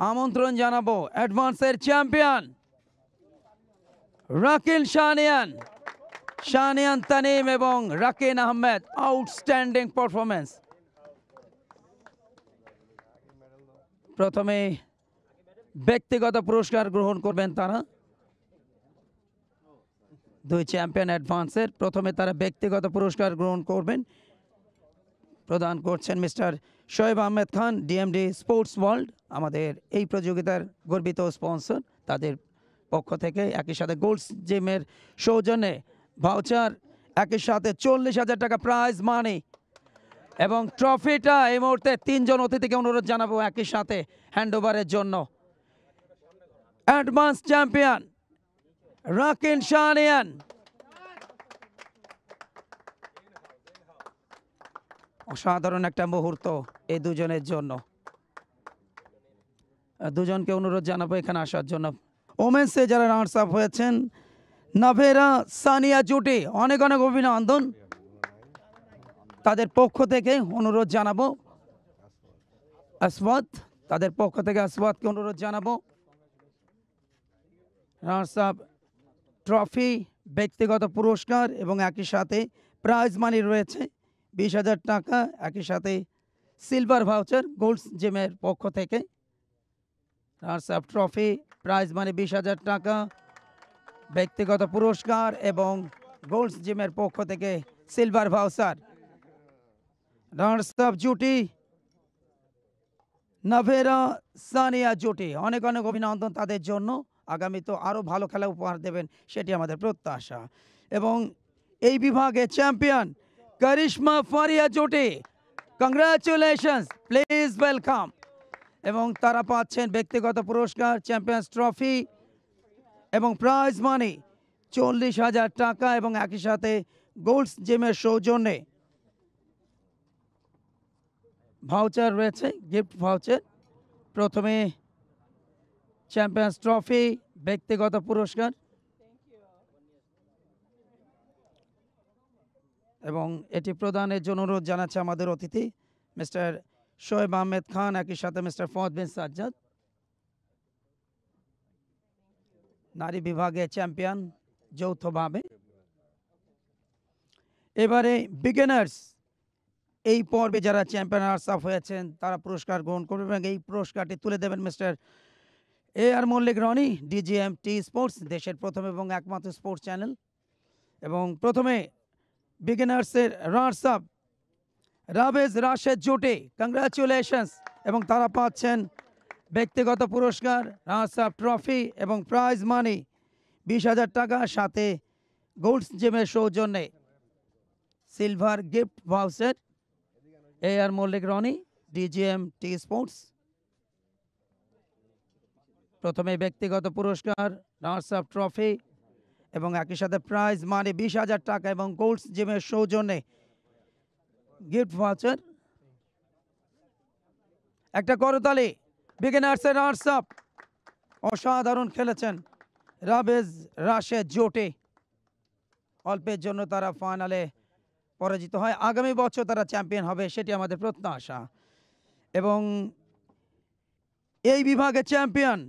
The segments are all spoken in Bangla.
আমন্ত্রণ জানাবো অ্যাডভান্সের চ্যাম্পিয়ন রাকিন শানিয়ান তানিম এবং রাকিন আহমেদ। Outstanding performance. প্রথমে ব্যক্তিগত পুরস্কার গ্রহণ করবেন তারা। দুই চ্যাম্পিয়ন অ্যাডভান্সের প্রথমে তারা ব্যক্তিগত পুরস্কার গ্রহণ করবেন। প্রদান করছেন mister Shoaib Ahmed Khan, DMD sports world, আমাদের এই প্রতিযোগিতার গর্বিত স্পন্সর। তাদের পক্ষ থেকে একই সাথে গোল্ডস জিমের সৌজন্যে ভাউচার, একই সাথে 40,000 টাকা প্রাইজ মানি এবং ট্রফিটা এই মুহূর্তে তিনজন অতিথিকে অনুরোধ জানাবো একই সাথে হ্যান্ডওভারের জন্য। Advance champion Rakin Shaniyan. অসাধারণ একটা মুহূর্ত এই দুজনের জন্য। দুজনকে অনুরোধ জানাবো এখানে আসার জন্য। ওমেন্সে যারা রানার্স আপ হয়েছেন, নাভেরা সানিয়া জুটি, অনেক অনেক অভিনন্দন। তাদের পক্ষ থেকে অনুরোধ জানাবো আসওয়াদ, তাদের পক্ষ থেকে আসওয়াদকে অনুরোধ জানাবো। রানার্স আপ ট্রফি, ব্যক্তিগত পুরস্কার এবং একই সাথে প্রাইজ মানি রয়েছে 20,000 টাকা, একই সাথে সিলভার ভাউচার গোল্ডস জিমের পক্ষ থেকে। Runners up trophy, prize money 20,000 টাকা, ব্যক্তিগত পুরস্কার এবং গোল্ডস জিমের পক্ষ থেকে সিলভার ভাউচার। রানার্স আপ জুটি নাভেরা সানিয়া জুটি, অনেক অনেক অভিনন্দন তাদের জন্য। আগামী তো আরও ভালো খেলা উপহার দেবেন সেটি আমাদের প্রত্যাশা। এবং এই বিভাগে চ্যাম্পিয়ন করিশ্মা ফারিয়া জুটি, কংগ্রাচুলেশনস, প্লিজ ওয়েলকাম। এবং তারা পাচ্ছেন ব্যক্তিগত পুরস্কার, চ্যাম্পিয়ন্স ট্রফি এবং প্রাইজ মানি 40,000 টাকা এবং একই সাথে গোল্ডস জিমের সৌজন্যে ভাউচার রয়েছে, গিফট ভাউচার। প্রথমে চ্যাম্পিয়ন্স ট্রফি, ব্যক্তিগত পুরস্কার এবং এটি প্রদানের জন্য অনুরোধ জানাচ্ছে আমাদের অতিথি মিস্টার শোয়েব আহমেদ খান, একই সাথে মিস্টার ফওয়াদ বিন সাজ্জাদ। নারী বিভাগে চ্যাম্পিয়ন যৌথভাবে। এবারে বিগিনার্স এই পর্বে যারা চ্যাম্পিয়ন রানার্স আপ হয়েছেন তারা পুরস্কার গ্রহণ করবেন এবং এই পুরস্কারটি তুলে দেবেন Mister AR Mallick Roni, DGMT sports, দেশের প্রথম এবং একমাত্র স্পোর্টস চ্যানেল। এবং প্রথমে বিগিনার্সের রানার্স আপ রাবেজ রাশেদ জুটি, কংগ্রাচুলেশনস, এবং তারা পাচ্ছেন ব্যক্তিগত পুরস্কার, রানার্স আপ ট্রফি এবং প্রাইজ মানি 20,000 টাকা, সাথে গোল্ডস জিমের সৌজন্যে silver gift voucher. AR Mallick Roni, DGMT sports. প্রথমে ব্যক্তিগত পুরস্কার, রানার্স আপ ট্রফি এবং একই সাথে প্রাইজ মানি 20,000 টাকা এবং গোল্ডস জিমের সৌজন্যে গিফট ভাউচার। একটা করতালি বিগিনার্সের রানার্স আপ, অসাধারণ খেলেছেন রাবেজ রাশেদ জুটি। অল্পের জন্য তারা ফাইনালে পরাজিত হয়, আগামী বছর তারা চ্যাম্পিয়ন হবে সেটি আমাদের প্রত্যাশা। এবং এই বিভাগে চ্যাম্পিয়ন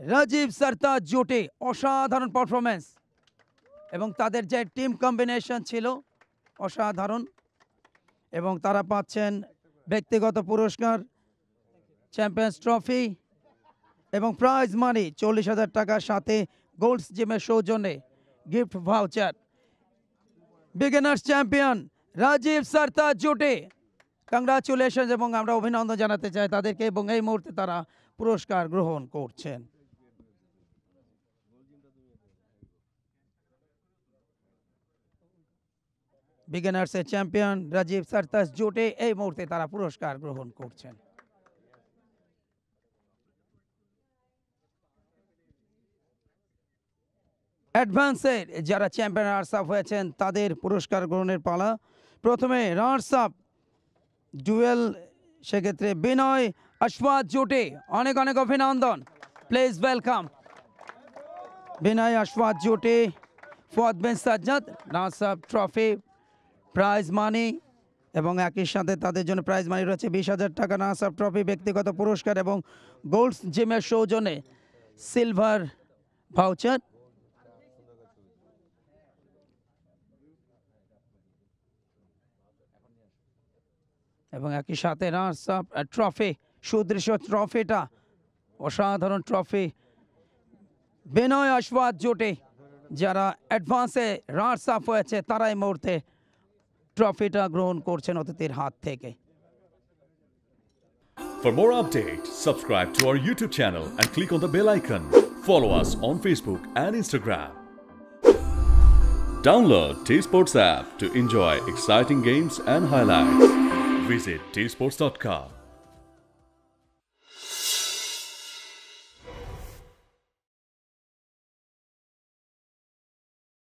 রাজীব সরতাজ জুটি, অসাধারণ পারফরমেন্স এবং তাদের যে টিম কম্বিনেশন ছিল অসাধারণ। এবং তারা পাচ্ছেন ব্যক্তিগত পুরস্কার, চ্যাম্পিয়ন্স ট্রফি এবং প্রাইজ মানি 40,000 টাকার সাথে গোল্ডস জিমের সৌজন্যে gift voucher. Beginners champion Rajib Sartaj জুটি, কংগ্রাচুলেশন এবং আমরা অভিনন্দন জানাতে চাই তাদেরকে এবং এই মুহূর্তে তারা পুরস্কার গ্রহণ করছেন। বিগিনার্সের চ্যাম্পিয়ন রাজীব সরতাজ জুটি এই মুহূর্তে তারা পুরস্কার গ্রহণ করছেন। অ্যাডভান্সের যারা চ্যাম্পিয়ন রানার্স আপ হয়েছেন তাদের পুরস্কার গ্রহণের পালা। প্রথমে রানার্স আপ ডুয়েল, সেক্ষেত্রে বিনয় আশফাত জুটি, অনেক অনেক অভিনন্দন, প্লিজ ওয়েলকাম বিনয় আশফাত জুটি। Fawad Bin Sajjad, runners up trophy, prize money এবং একই সাথে তাদের জন্য প্রাইজ মানি রয়েছে 20,000 টাকা, নাসাফ ট্রফি, ব্যক্তিগত পুরস্কার এবং গোল্ডস জিমের সৌজন্যে সিলভার ভাউচার। এবং একই সাথে নাসাফ ট্রফি, সুদৃশ্য ট্রফিটা, অসাধারণ ট্রফি। বিনয় আশফাক জোটে যারা অ্যাডভান্সে রানার্স আপ হয়েছে তারা এই মুহূর্তে ট্রফিটা গ্রহণ করছেন অতিথির হাত থেকে। For more updates, subscribe to our YouTube channel and click on the bell icon. Follow us on Facebook and Instagram. Download T-Sports app to enjoy exciting games and highlights. Visit tsports.com.